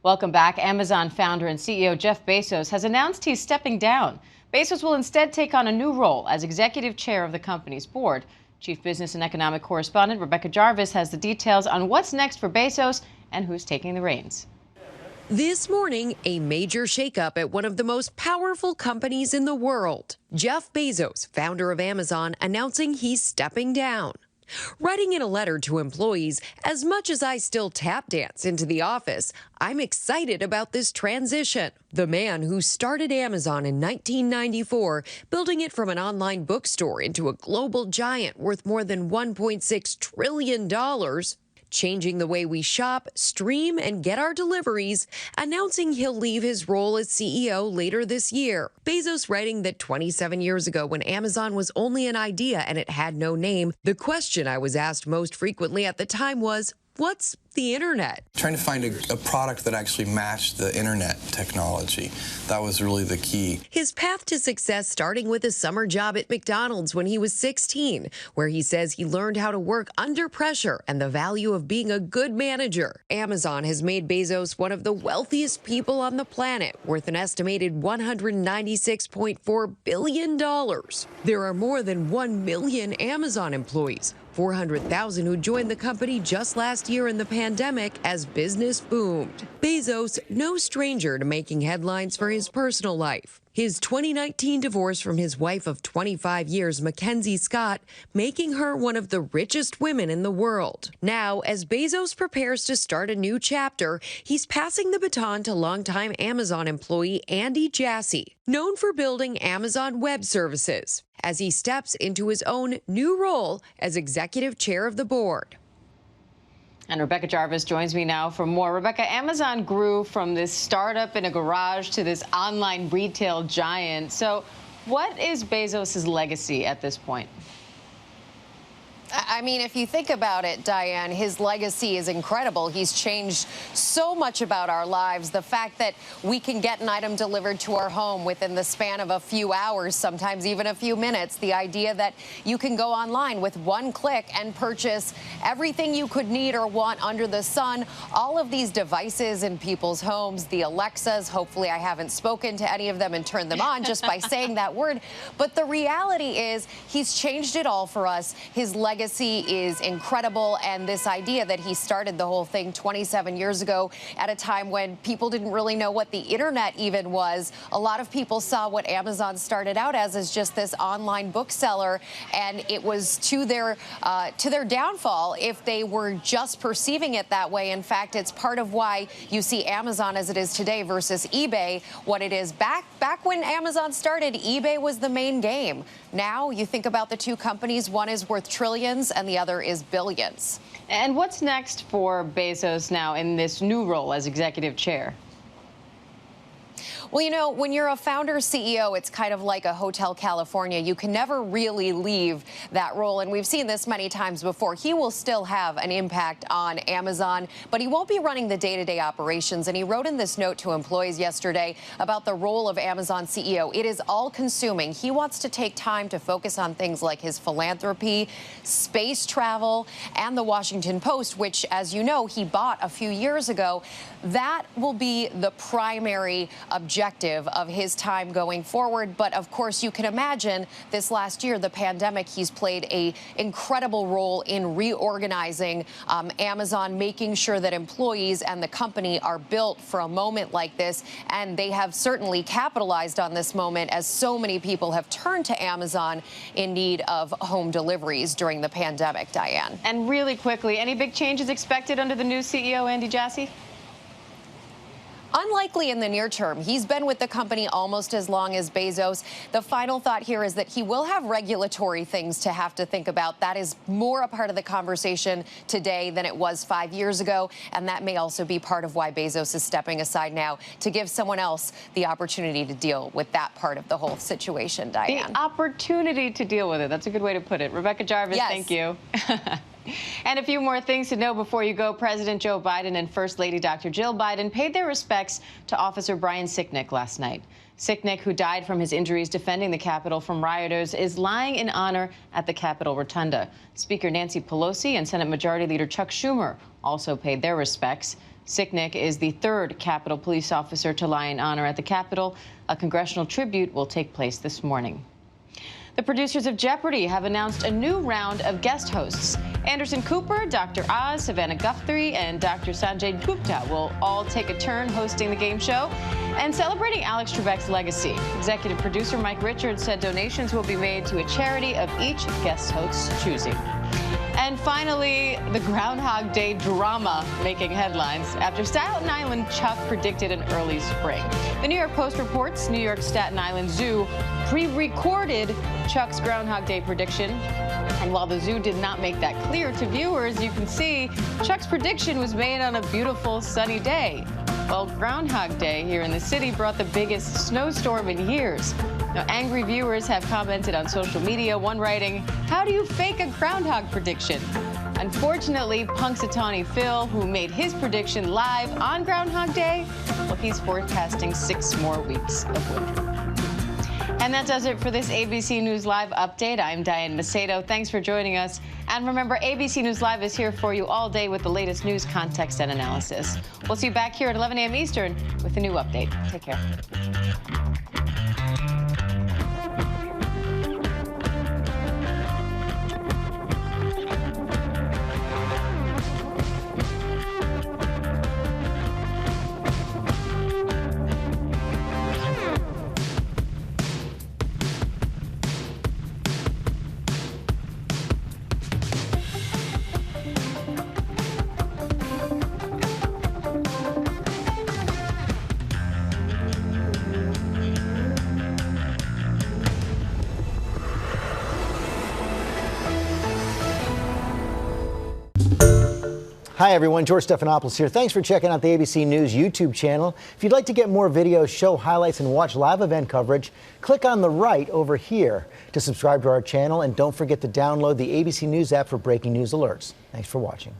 Welcome back. Amazon founder and CEO Jeff Bezos has announced he's stepping down. Bezos will instead take on a new role as executive chair of the company's board. Chief Business and Economic Correspondent Rebecca Jarvis has the details on what's next for Bezos and who's taking the reins. This morning, a major shakeup at one of the most powerful companies in the world. Jeff Bezos, founder of Amazon, announcing he's stepping down. Writing in a letter to employees, as much as I still tap dance into the office, I'm excited about this transition. The man who started Amazon in 1994, building it from an online bookstore into a global giant worth more than $1.6 trillion, changing the way we shop, stream, and get our deliveries, announcing he'll leave his role as CEO later this year. Bezos writing that 27 years ago, when Amazon was only an idea and it had no name, the question I was asked most frequently at the time was, what's the internet? Trying to find a product that actually matched the internet technology. That was really the key. His path to success starting with a summer job at McDonald's when he was 16, where he says he learned how to work under pressure and the value of being a good manager. Amazon has made Bezos one of the wealthiest people on the planet, worth an estimated $196.4 billion. There are more than 1 million Amazon employees, 400,000 who joined the company just last year in the pandemic as business boomed. Bezos, no stranger to making headlines for his personal life. His 2019 divorce from his wife of 25 years, Mackenzie Scott, making her one of the richest women in the world. Now, as Bezos prepares to start a new chapter, he's passing the baton to longtime Amazon employee Andy Jassy, known for building Amazon Web Services, as he steps into his own new role as executive chair of the board. And Rebecca Jarvis joins me now for more. Rebecca, Amazon grew from this startup in a garage to this online retail giant. So what is Bezos' legacy at this point? I mean, if you think about it, Diane, his legacy is incredible. He's changed so much about our lives. The fact that we can get an item delivered to our home within the span of a few hours, sometimes even a few minutes. The idea that you can go online with one click and purchase everything you could need or want under the sun. All of these devices in people's homes, the Alexas, hopefully I haven't spoken to any of them and turned them on just by saying that word. But the reality is he's changed it all for us. His legacy is incredible, and this idea that he started the whole thing 27 years ago at a time when people didn't really know what the internet even was. A lot of people saw what Amazon started out as just this online bookseller, and it was to their downfall if they were just perceiving it that way. In fact, it's part of why you see Amazon as it is today versus eBay what it is. Back when Amazon started, eBay was the main game. Now you think about the two companies, one is worth trillions and the other is billions. And what's next for Bezos now in this new role as executive chair? Well, you know, when you're a founder CEO, it's kind of like a Hotel California. You can never really leave that role. And we've seen this many times before. He will still have an impact on Amazon, but he won't be running the day-to-day operations. And he wrote in this note to employees yesterday about the role of Amazon CEO. It is all-consuming. He wants to take time to focus on things like his philanthropy, space travel, and the Washington Post, which, as you know, he bought a few years ago. That will be the primary objective of his time going forward. But of course, you can imagine this last year, the pandemic, he's played an incredible role in reorganizing Amazon, making sure that employees and the company are built for a moment like this. And they have certainly capitalized on this moment as so many people have turned to Amazon in need of home deliveries during the pandemic, Diane. And really quickly, any big changes expected under the new CEO, Andy Jassy? Unlikely in the near term. He's been with the company almost as long as Bezos. The final thought here is that he will have regulatory things to have to think about. That is more a part of the conversation today than it was 5 years ago. And that may also be part of why Bezos is stepping aside now to give someone else the opportunity to deal with that part of the whole situation, Diane. The opportunity to deal with it. That's a good way to put it. Rebecca Jarvis, yes. Thank you. And a few more things to know before you go. President Joe Biden and First Lady Dr. Jill Biden paid their respects to Officer Brian Sicknick last night. Sicknick, who died from his injuries defending the Capitol from rioters, is lying in honor at the Capitol Rotunda. Speaker Nancy Pelosi and Senate Majority Leader Chuck Schumer also paid their respects. Sicknick is the third Capitol police officer to lie in honor at the Capitol. A congressional tribute will take place this morning. The producers of Jeopardy have announced a new round of guest hosts. Anderson Cooper, Dr. Oz, Savannah Guthrie, and Dr. Sanjay Gupta will all take a turn hosting the game show and celebrating Alex Trebek's legacy. Executive producer Mike Richards said donations will be made to a charity of each guest host's choosing. And finally, the Groundhog Day drama making headlines after Staten Island Chuck predicted an early spring. The New York Post reports New York Staten Island Zoo pre-recorded Chuck's Groundhog Day prediction. And while the zoo did not make that clear to viewers, you can see Chuck's prediction was made on a beautiful sunny day. Well, Groundhog Day here in the city brought the biggest snowstorm in years. Now, angry viewers have commented on social media, one writing, "How do you fake a groundhog prediction?" Unfortunately, Punxsutawney Phil, who made his prediction live on Groundhog Day, well, he's forecasting 6 more weeks of winter. And that does it for this ABC News Live update. I'm Diane Macedo. Thanks for joining us. And remember, ABC News Live is here for you all day with the latest news, context, and analysis. We'll see you back here at 11 a.m. Eastern with a new update. Take care. Hi everyone, George Stephanopoulos here. Thanks for checking out the ABC News YouTube channel. If you'd like to get more videos, show highlights, and watch live event coverage, click on the right over here to subscribe to our channel, and don't forget to download the ABC News app for breaking news alerts. Thanks for watching.